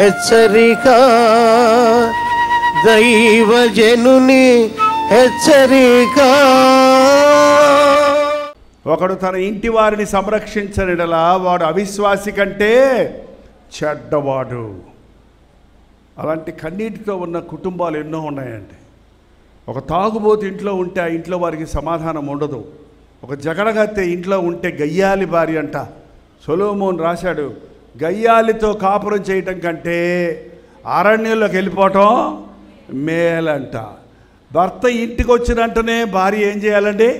హెచ్చరిక, దైవజనుని హెచ్చరిక. ఒకడు తన ఇంటి వారిని సంరక్షించనిడలా వాడు అవిశ్వాసి కంటే చెడ్డవాడు. అలాంటి కన్నీటితో ఉన్న కుటుంబాలు ఎన్నో ఉన్నాయండి. ఒక తాగుబోతు ఇంట్లో ఉంటే ఆ ఇంట్లో వారికి సమాధానం ఉండదు. ఒక జగడగత్తె ఇంట్లో ఉంటే గయ్యాలి భార్య అంట. సొలొమోన్ రాశాడు, గయ్యాలితో కాపురం చేయటం కంటే అరణ్యంలోకి వెళ్ళిపోవటం మేలంట. భర్త ఇంటికి వచ్చినంటనే భార్య ఏం చేయాలండి?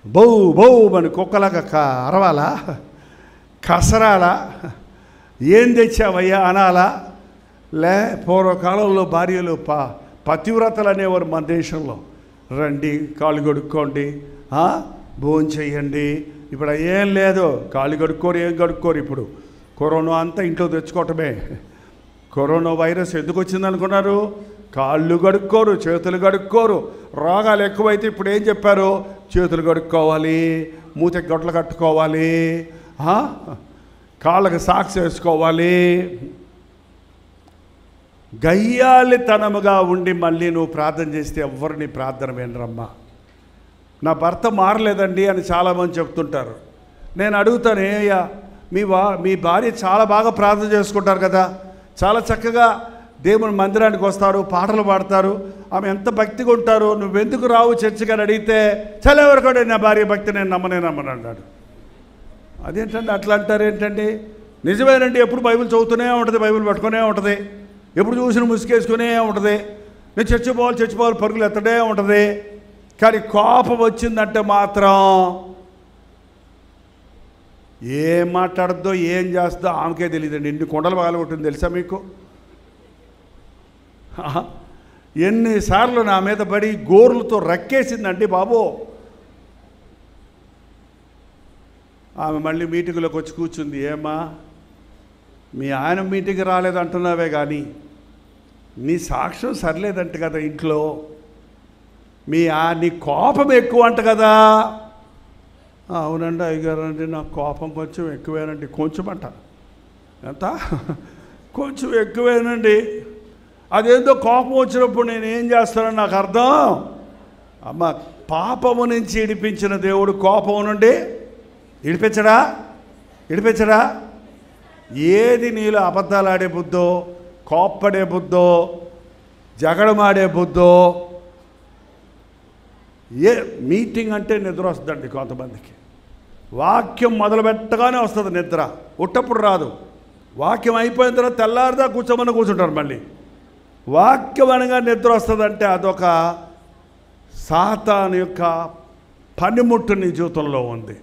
బౌ బౌ అని కుక్కలాగా అరవాలా, కసరాలా, ఏం తెచ్చావయ్యా అనాలా? పూర్వకాలంలో భార్యలు పతివ్రతలు అనేవారు మన దేశంలో. రండి, కాళ్ళు కడుక్కోండి, భోజనం చెయ్యండి. ఇప్పుడు ఏం లేదు, కాళ్ళు కడుక్కోరు, ఏం కడుక్కోరు. ఇప్పుడు కరోనా అంతా ఇంట్లో తెచ్చుకోవటమే. కరోనా వైరస్ ఎందుకు వచ్చిందనుకున్నారు? కాళ్ళు కడుక్కోరు, చేతులు కడుక్కోరు. రోగాలు ఎక్కువైతే ఇప్పుడు ఏం చెప్పారు? చేతులు కడుక్కోవాలి, మూతకి గొడ్లు కట్టుకోవాలి, కాళ్ళకి సాక్స్ వేసుకోవాలి. గయ్యాలితనముగా ఉండి మళ్ళీ నువ్వు ప్రార్థన చేస్తే ఎవ్వరు నీ ప్రార్థన వినరమ్మా. నా భర్త మారలేదండి అని చాలామంది చెప్తుంటారు. నేను అడుగుతాను, ఏయ్యా మీ భార్య చాలా బాగా ప్రార్థన చేసుకుంటారు కదా, చాలా చక్కగా దేవుని మందిరానికి వస్తారు, పాటలు పాడతారు, ఆమె ఎంత భక్తిగా ఉంటారు, నువ్వెందుకు రావు చర్చికి అని అడిగితే చాలా ఎవరికోడే నా భార్య భక్తి నేను నమ్మను అన్నాడు. అదేంటండి అట్లా అంటారు ఏంటండి? నిజమేనండి, ఎప్పుడు బైబిల్ చదువుతూనే ఉంటుంది, బైబిల్ పట్టుకునే ఉంటుంది, ఎప్పుడు చూసిన ముసుకేసుకునే ఉంటుంది, నేను చచ్చిపోవాలి పరుగులు ఎత్తడే ఉంటుంది. కానీ కోపం వచ్చిందంటే మాత్రం ఏం మాట్లాడద్దో ఏం చేస్తుందో ఆమెకే తెలియదండి. ఎన్ని కొండలు పగలగొట్టింది తెలుసా మీకు? ఎన్నిసార్లు నా మీద పడి గోర్లతో రక్కేసిందండి బాబు. ఆమె మళ్ళీ మీటింగ్లోకి వచ్చి కూర్చుంది. ఏమ్మా, మీ ఆయన మీటింగ్ రాలేదంటున్నావే కానీ నీ సాక్ష్యం సరిలేదంట కదా ఇంట్లో, నీ కోపం ఎక్కువ అంట కదా. అవునండి అయ్యగారు అండి, నా కోపం కొంచెం ఎక్కువేనండి. కొంచెం అంట, ఎంత? కొంచెం ఎక్కువేనండి. అదేందో కోపం వచ్చినప్పుడు నేను ఏం చేస్తానని నాకు అర్థం. అమ్మ, పాపము నుంచి ఇడిపించిన దేవుడు కోపం నుండి ఇడిపించడా? ఏది నీలో అబద్ధాలు ఆడే బుద్ధో, కోప్పడే బుద్ధో, జగడమాడే బుద్ధో. మీటింగ్ అంటే నిద్ర వస్తుందండి కొంతమందికి. వాక్యం మొదలు పెట్టగానే వస్తుంది నిద్ర, ఉట్టప్పుడు రాదు. వాక్యం అయిపోయిన తర్వాత తెల్లారిదా కూర్చోమని మళ్ళీ. వాక్యం అనగా నిద్ర వస్తుందంటే అదొక సాతాను యొక్క పనిముట్టు నీ జీవితంలో ఉంది.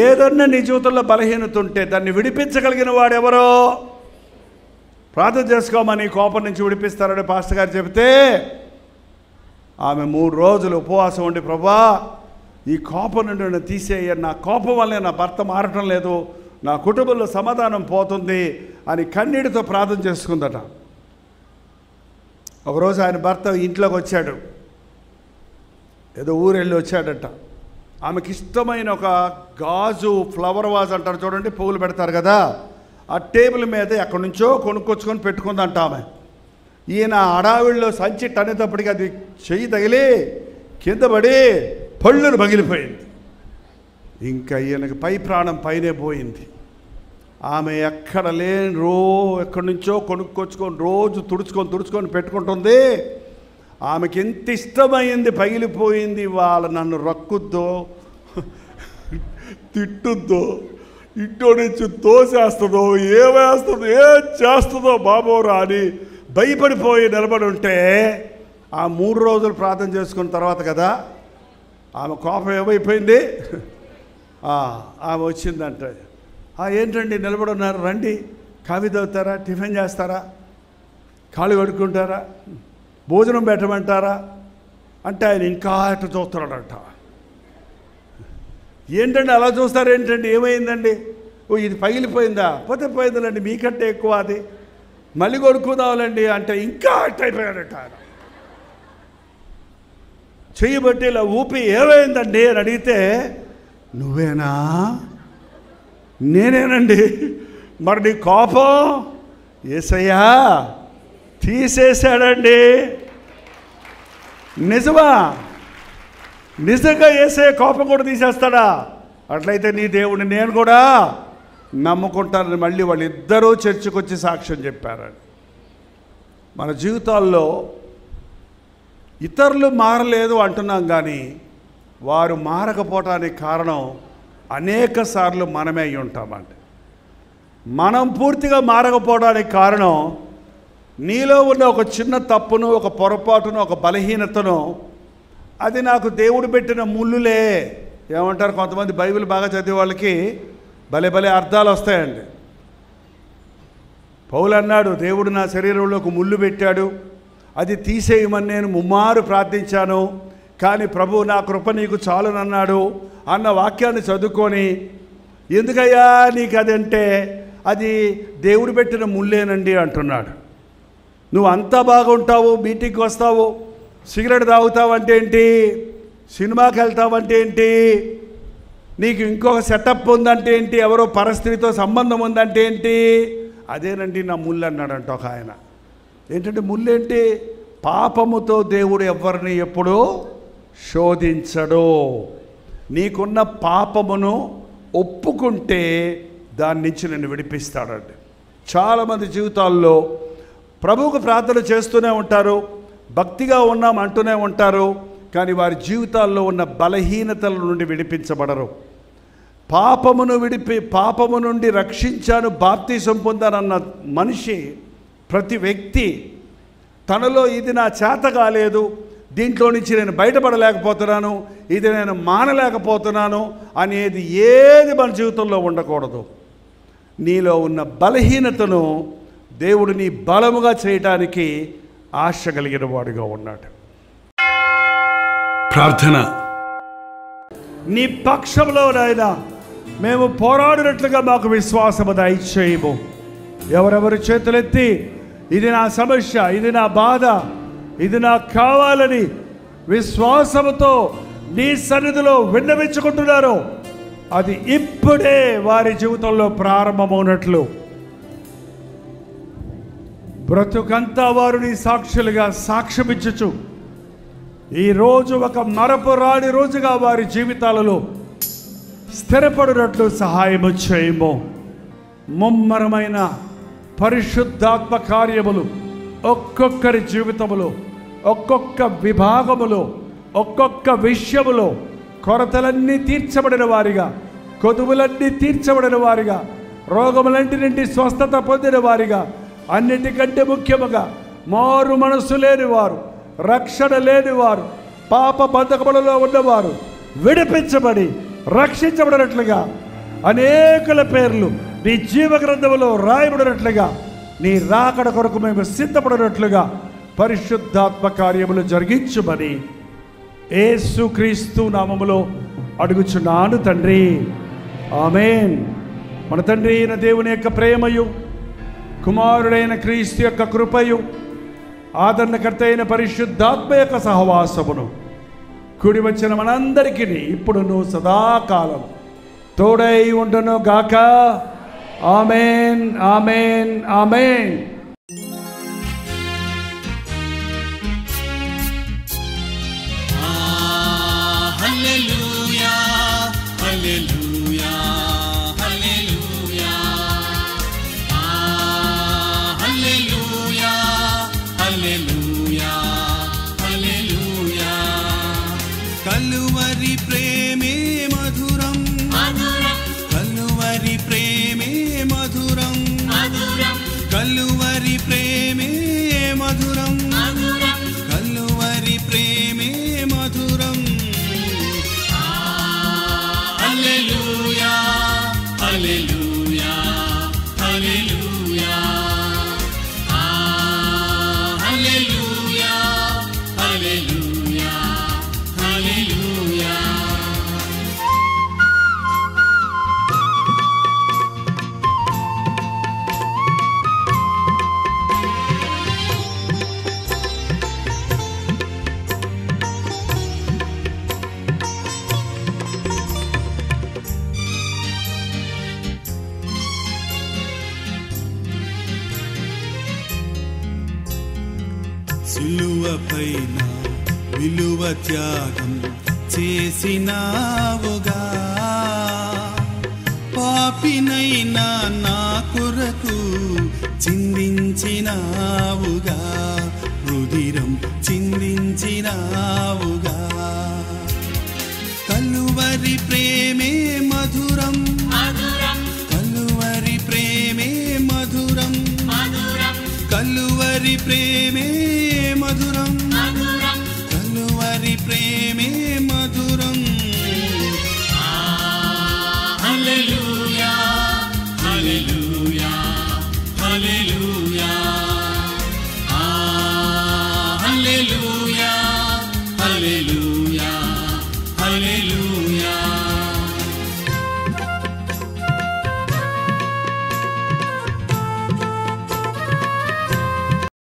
ఏదన్నా నీ జీవితంలో బలహీనత ఉంటే దాన్ని విడిపించగలిగిన వాడెవరో? ప్రార్థన చేసుకోమని కోపం నుంచి విడిపిస్తారని పాస్టర్ గారు చెబితే ఆమె 3 రోజులు ఉపవాసం ఉండి, ప్రభా ఈ కోపం నుండి నన్ను తీసేయ, నా కోపం వల్లే నా భర్త మారటం లేదు, నా కుటుంబంలో సమాధానం పోతుంది అని కన్నీటితో ప్రార్థన చేసుకుందట. ఒకరోజు ఆయన భర్త ఇంట్లోకి వచ్చాడు, ఏదో ఊరెళ్ళి వచ్చాడట. ఆమెకి ఇష్టమైన ఒక గాజు ఫ్లవర్ వాజ్ అంటారు చూడండి, పువ్వులు పెడతారు కదా, ఆ టేబుల్ మీద ఎక్కడి నుంచో కొనుక్కొచ్చుకొని పెట్టుకుందంట ఆమె. ఈయన అడావిడిలో సంచి టనేటప్పటికి అది చెయ్యి తగిలి కింద పడి పళ్ళును పగిలిపోయింది. ఇంకా ఈయనకి పై ప్రాణం పైనే పోయింది. ఆమె ఎక్కడ లేని ఎక్కడి నుంచో కొనుక్కొచ్చుకొని రోజు తుడుచుకొని పెట్టుకుంటుంది. ఆమెకి ఎంత ఇష్టమైంది పగిలిపోయింది. నన్ను రక్కుద్దో, తిట్టుద్దో, ఇంట్లో నుంచి తోసేస్తుందో, ఏమేస్తుందో, ఏం చేస్తుందో బాబోరా అని భయపడిపోయి నిలబడి ఉంటే ఆ 3 రోజులు ప్రార్థన చేసుకున్న తర్వాత కదా ఆమె కోపం ఏమైపోయింది. ఆమె వచ్చిందంట. ఏంటండి నిలబడి ఉన్నారు, రండి, కాఫీ తాగుతారా, టిఫిన్ చేస్తారా, కాళ్ళు కడుక్కుంటారా, భోజనం పెట్టమంటారా అంటే ఆయన ఇంకా అట్లా చూస్తున్నాడంట. ఏంటండి అలా చూస్తారేంటండి, ఏమైందండి? ఇది పగిలిపోయిందా? పోతే పోయిందండి, మీకంటే ఎక్కువ అది, మళ్ళీ కొడుకుందాంలేండి అంటే ఇంకా అట్ అయిపోయాడట. ఆయన చెయ్యబట్టి ఇలా ఊపి ఏమైందండి అని అడిగితే, నువ్వేనా? నేనేనండి, మరి నీ కోపం యేసయ్యా తీసేశాడండి. నిజమా? నిజంగా యేసయ్య కోపం కూడా తీసేస్తాడా? అట్లయితే నీ దేవుడిని నేను కూడా నమ్ముకుంటానని మళ్ళీ వాళ్ళిద్దరూ చర్చకు వచ్చి సాక్ష్యం చెప్పారండి. మన జీవితాల్లో ఇతరులు మారలేదు అంటున్నాం, కానీ వారు మారకపోవటానికి కారణం అనేక సార్లు మనమే అయి ఉంటామండి. మనం పూర్తిగా మారకపోవడానికి కారణం నీలో ఉన్న ఒక చిన్న తప్పును, ఒక పొరపాటును, ఒక బలహీనతను, అది నాకు దేవుడు పెట్టిన ముళ్ళులే. ఏమంటారు కొంతమంది బైబిల్ బాగా చదివే వాళ్ళకి భలే భలే అర్థాలు వస్తాయండి. పౌలు అన్నాడు, దేవుడు నా శరీరంలో ఒక ముళ్ళు పెట్టాడు, అది తీసేయమని నేను ముమ్మారు ప్రార్థించాను, కానీ ప్రభు నా కృప నీకు చాలునన్నాడు అన్న వాక్యాన్ని చదువుకొని, ఎందుకయ్యా నీకు అదంటే, అది దేవుడు పెట్టిన ముళ్ళేనండి అంటున్నాడు. నువ్వు అంతా బాగుంటావు, మీటింగ్కి వస్తావు, సిగరెట్ తాగుతావంటే ఏంటి, సినిమాకి వెళ్తావంటే ఏంటి, నీకు ఇంకొక సెటప్ ఉందంటే ఏంటి, ఎవరో పరస్త్రీతో సంబంధం ఉందంటే ఏంటి, అదేనండి నా ముళ్ళు అన్నాడంట ఒక ఆయన. ఏంటంటే ముళ్ళు ఏంటి? పాపముతో దేవుడు ఎవరిని ఎప్పుడూ శోధించడు. నీకున్న పాపమును ఒప్పుకుంటే దాని నుంచి నేను విడిపిస్తాడండి. చాలామంది జీవితాల్లో ప్రభువుకు ప్రార్థన చేస్తూనే ఉంటారు, భక్తిగా ఉన్నాం అంటూనే ఉంటారు, కానీ వారి జీవితాల్లో ఉన్న బలహీనతల నుండి విడిపించబడరు. పాపము నుండి రక్షించాను, బాప్తిసం పొందానన్న మనిషి, ప్రతి వ్యక్తి తనలో ఇది నా చేత కాలేదు, దీంట్లో నుంచి నేను బయటపడలేకపోతున్నాను, ఇది నేను మానలేకపోతున్నాను అనేది ఏది మన జీవితంలో ఉండకూడదు. నీలో ఉన్న బలహీనతను దేవుడు నీ బలముగా చేయటానికి ఆశ కలిగిన వాడుగా ఉన్నాడు. ప్రార్థన. నీ పక్షంలో నాయనా మేము పోరాడినట్లుగా మాకు విశ్వాసము దయచేయము. ఎవరెవరు చేతులెత్తి ఇది నా సమస్య, ఇది నా బాధ, ఇది నాకు కావాలని విశ్వాసముతో నీ సన్నిధిలో విన్నవించుకుంటున్నారో అది ఇప్పుడే వారి జీవితంలో ప్రారంభమవునట్లు బ్రతుకంతా వారు నీ సాక్షులుగా సాక్ష్యమిచ్చుచు ఈరోజు ఒక మరపురాని రోజుగా వారి జీవితాలలో స్థిరపడినట్లు సహాయము చేయము. ముమ్మరమైన పరిశుద్ధాత్మ కార్యములు ఒక్కొక్కరి జీవితములో, ఒక్కొక్క విభాగములో, ఒక్కొక్క విషయములో కొరతలన్నీ తీర్చబడిన వారిగా, కొదువులన్నీ తీర్చబడిన వారిగా, రోగములంటి నుండి స్వస్థత పొందిన వారిగా, అన్నిటికంటే ముఖ్యముగా మారు మనసు లేనివారు, రక్షణ లేనివారు, పాప బంధకములలో ఉన్నవారు విడిపించబడి రక్షించబడినట్లుగా అనేకుల పేర్లు నీ జీవ గ్రంథములో రాయబడినట్లుగా, నీ రాకడ కొరకు మేము సిద్ధపడినట్లుగా పరిశుద్ధాత్మ కార్యములు జరిగించుమని యేసుక్రీస్తు నామములో అడుగుచున్నాను తండ్రి, ఆమేన్. మన తండ్రి అయిన దేవుని యొక్క ప్రేమయు, కుమారుడైన క్రీస్తు యొక్క కృపయు, ఆదరణకర్త అయిన పరిశుద్ధాత్మ యొక్క సహవాసమును కూడి వచ్చిన మనందరికీ ఇప్పుడును సదాకాలం తోడై ఉండును గాక. ఆమేన్, ఆమేన్, ఆమేన్. హల్లెలూయా, హల్లెలూయా, హల్లెలూయా, హల్లెలూయా, హల్లెలూయా, హల్లెలూయా. కలువరి ప్రేమే మధురం, కలువరి ప్రేమే మధురం, కలువరి ప్రేమే మధురం, కలువరి ప్రేమే మధురం. హల్లెలూయా, హల్లెలూయా, హల్లెలూయా, హల్లెలూయా, హల్లెలూయా, హల్లెలూయా. విలువైన విలువ త్యాగం చేసినావుగా. పాపినైనా నా కొరకు చిందించినావుగా, రుధిరం చిందించినావుగా. కలువరి ప్రేమే మధురం, కలువరి ప్రేమే మధురం, కలువరి ప్రేమే మధురం, కలువరి ప్రేమే మధురం. హల్లెలూయా హల్లెలూయా హల్లెలూయా హల్లెలూయా హల్లెలూయా